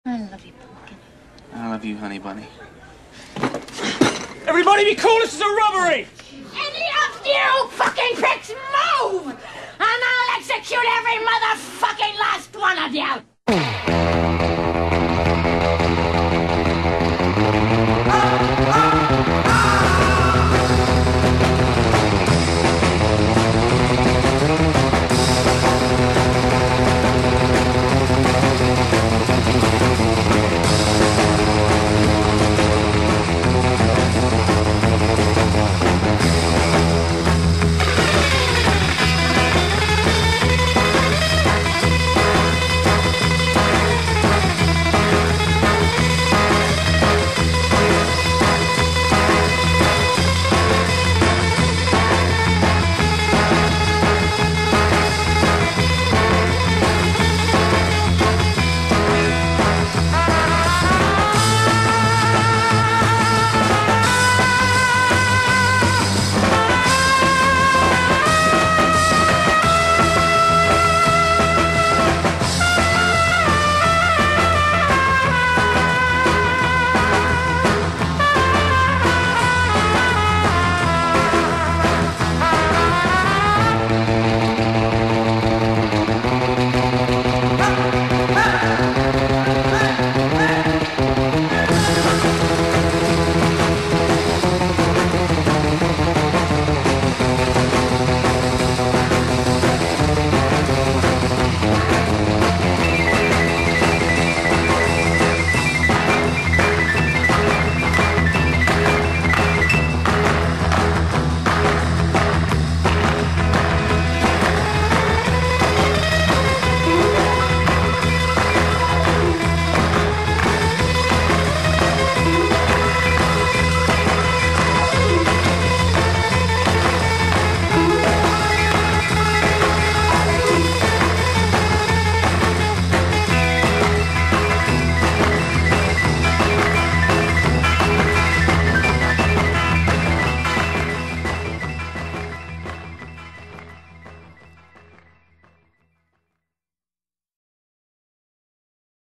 I love you, Pumpkin. I love you, honey bunny. Everybody be cool, this is a robbery! Any of you fucking pricks move! And I'll execute every motherfucking last one of you!